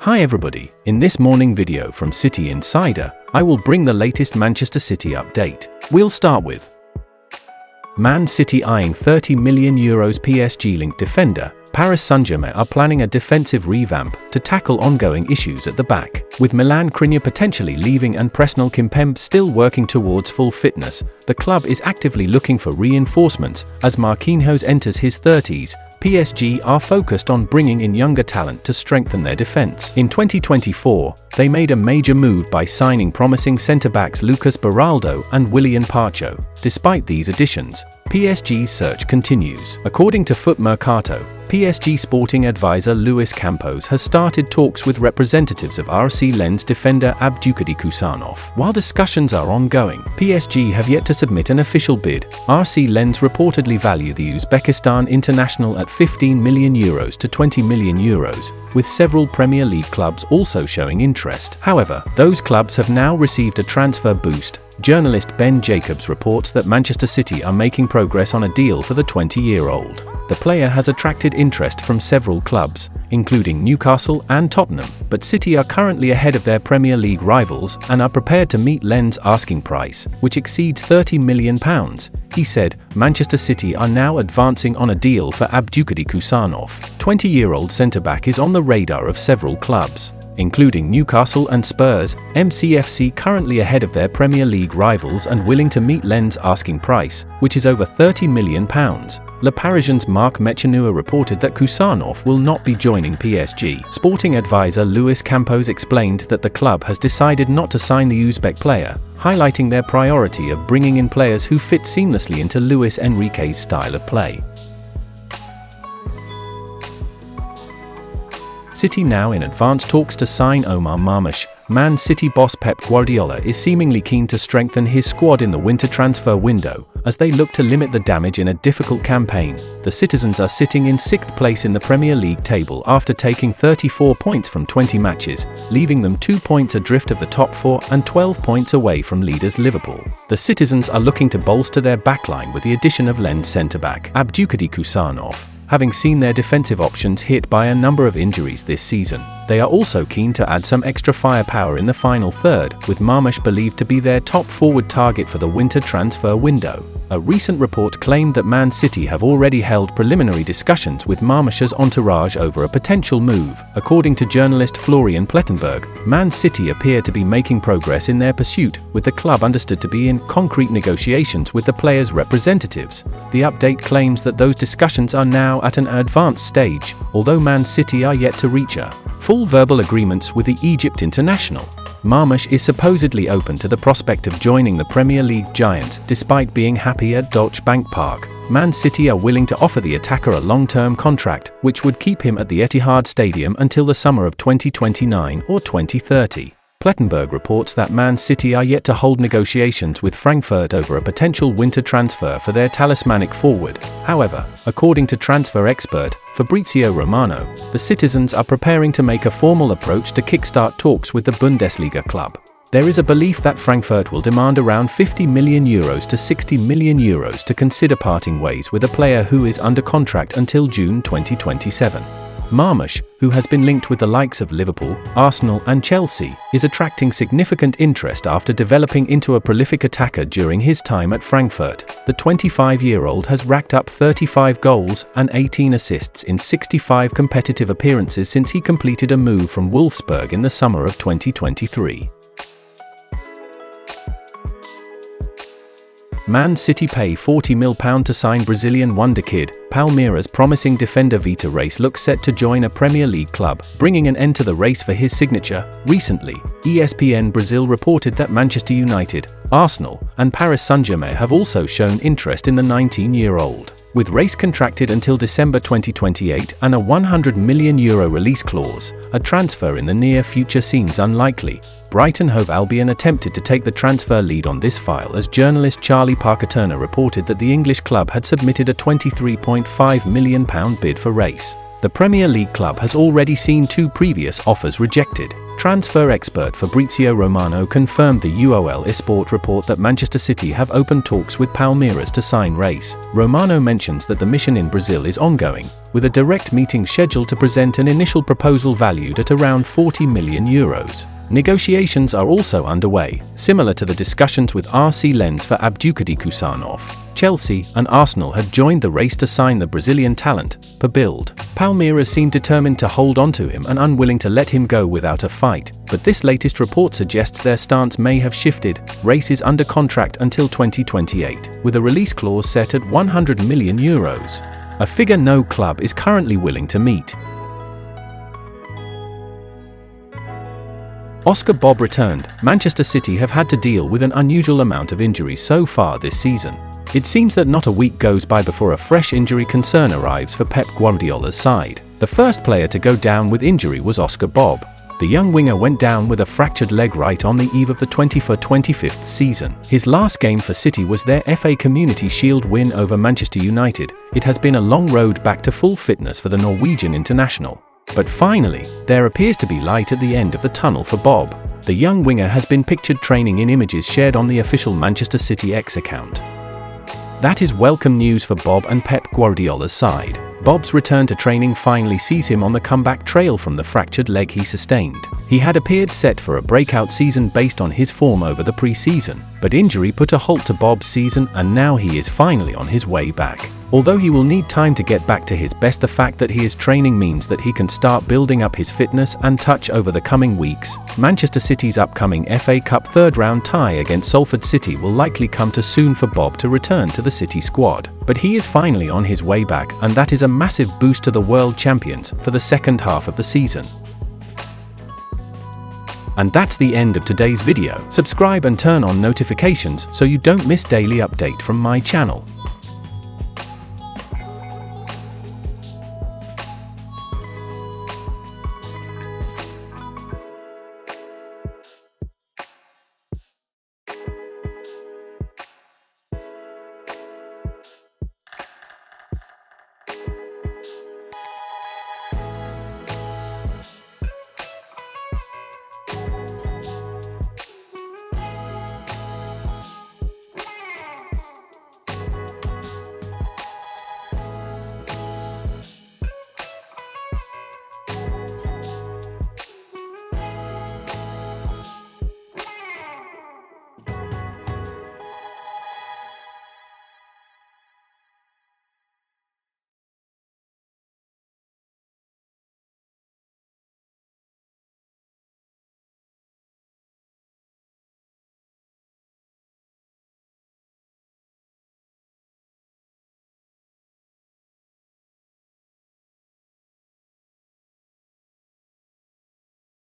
Hi everybody, in this morning video from City Insider, I will bring the latest Manchester City update. We'll start with Man City eyeing €30 million PSG-linked defender. Paris Saint-Germain are planning a defensive revamp to tackle ongoing issues at the back. With Milan Skriniar potentially leaving and Presnel Kimpembe still working towards full fitness, the club is actively looking for reinforcements. As Marquinhos enters his 30s, PSG are focused on bringing in younger talent to strengthen their defense. In 2024, they made a major move by signing promising centre-backs Lucas Beraldo and Willian Pacho. Despite these additions, PSG's search continues. According to Foot Mercato, PSG sporting advisor Luis Campos has started talks with representatives of RC Lens defender Abdulkadir Kusanov. While discussions are ongoing, PSG have yet to submit an official bid. RC Lens reportedly value the Uzbekistan international at €15 million to €20 million, with several Premier League clubs also showing interest. However, those clubs have now received a transfer boost. Journalist Ben Jacobs reports that Manchester City are making progress on a deal for the 20-year-old. The player has attracted interest from several clubs, including Newcastle and Tottenham, but City are currently ahead of their Premier League rivals and are prepared to meet Lens' asking price, which exceeds £30 million. He said, Manchester City are now advancing on a deal for Abdulkadir Kusanov. 20-year-old centre-back is on the radar of several clubs, including Newcastle and Spurs. MCFC currently ahead of their Premier League rivals and willing to meet Lens' asking price, which is over £30 million. Le Parisien's Marc Mechenua reported that Kusanov will not be joining PSG. Sporting advisor Luis Campos explained that the club has decided not to sign the Uzbek player, highlighting their priority of bringing in players who fit seamlessly into Luis Enrique's style of play. City now in advanced talks to sign Omar Marmoush. Man City boss Pep Guardiola is seemingly keen to strengthen his squad in the winter transfer window, as they look to limit the damage in a difficult campaign. The Citizens are sitting in 6th place in the Premier League table after taking 34 points from 20 matches, leaving them 2 points adrift of the top 4 and 12 points away from leaders Liverpool. The Citizens are looking to bolster their backline with the addition of Lens centre-back Abdulkadir Kusanov. Having seen their defensive options hit by a number of injuries this season, they are also keen to add some extra firepower in the final third, with Marmoush believed to be their top forward target for the winter transfer window. A recent report claimed that Man City have already held preliminary discussions with Marmoush's entourage over a potential move. According to journalist Florian Plettenberg, Man City appear to be making progress in their pursuit, with the club understood to be in concrete negotiations with the players' representatives. The update claims that those discussions are now at an advanced stage, although Man City are yet to reach a full verbal agreements with the Egypt international. Marmoush is supposedly open to the prospect of joining the Premier League giants despite being happy at Deutsche Bank Park. Man City are willing to offer the attacker a long-term contract, which would keep him at the Etihad Stadium until the summer of 2029 or 2030. Plettenberg reports that Man City are yet to hold negotiations with Frankfurt over a potential winter transfer for their talismanic forward. However, according to transfer expert Fabrizio Romano, the Citizens are preparing to make a formal approach to kickstart talks with the Bundesliga club. There is a belief that Frankfurt will demand around €50 million to €60 million to consider parting ways with a player who is under contract until June 2027. Marmoush, who has been linked with the likes of Liverpool, Arsenal and Chelsea, is attracting significant interest after developing into a prolific attacker during his time at Frankfurt. The 25-year-old has racked up 35 goals and 18 assists in 65 competitive appearances since he completed a move from Wolfsburg in the summer of 2023. Man City pay £40 million to sign Brazilian Wonderkid. Palmeiras promising defender Vitor Reis looks set to join a Premier League club, bringing an end to the race for his signature. Recently, ESPN Brazil reported that Manchester United, Arsenal, and Paris Saint-Germain have also shown interest in the 19-year-old. With Reis contracted until December 2028 and a €100 million release clause, a transfer in the near future seems unlikely. Brighton Hove Albion attempted to take the transfer lead on this file as journalist Charlie Parker-Turner reported that the English club had submitted a £23.5 million bid for Reis. The Premier League club has already seen 2 previous offers rejected. Transfer expert Fabrizio Romano confirmed the UOL Esport report that Manchester City have opened talks with Palmeiras to sign Reis. Romano mentions that the mission in Brazil is ongoing, with a direct meeting scheduled to present an initial proposal valued at around €40 million. Negotiations are also underway, similar to the discussions with RC Lens for Abdulkadir Kusanov. Chelsea and Arsenal had joined the race to sign the Brazilian talent, per Bild. Palmeiras seemed determined to hold on to him and unwilling to let him go without a fight, but this latest report suggests their stance may have shifted. Reis is under contract until 2028, with a release clause set at €100 million, a figure no club is currently willing to meet. Oscar Bobb returned. Manchester City have had to deal with an unusual amount of injuries so far this season. It seems that not a week goes by before a fresh injury concern arrives for Pep Guardiola's side. The first player to go down with injury was Oscar Bobb. The young winger went down with a fractured leg right on the eve of the 24-25 season. His last game for City was their FA Community Shield win over Manchester United. It has been a long road back to full fitness for the Norwegian international. But finally, there appears to be light at the end of the tunnel for Bobb. The young winger has been pictured training in images shared on the official Manchester City X account. That is welcome news for Bobb and Pep Guardiola's side. Bobb's return to training finally sees him on the comeback trail from the fractured leg he sustained. He had appeared set for a breakout season based on his form over the pre-season, but injury put a halt to Bobb's season and now he is finally on his way back. Although he will need time to get back to his best, the fact that he is training means that he can start building up his fitness and touch over the coming weeks. Manchester City's upcoming FA Cup third-round tie against Salford City will likely come too soon for Bobb to return to the City squad. But he is finally on his way back, and that is a massive boost to the world champions for the second half of the season. And that's the end of today's video. Subscribe and turn on notifications so you don't miss daily update from my channel.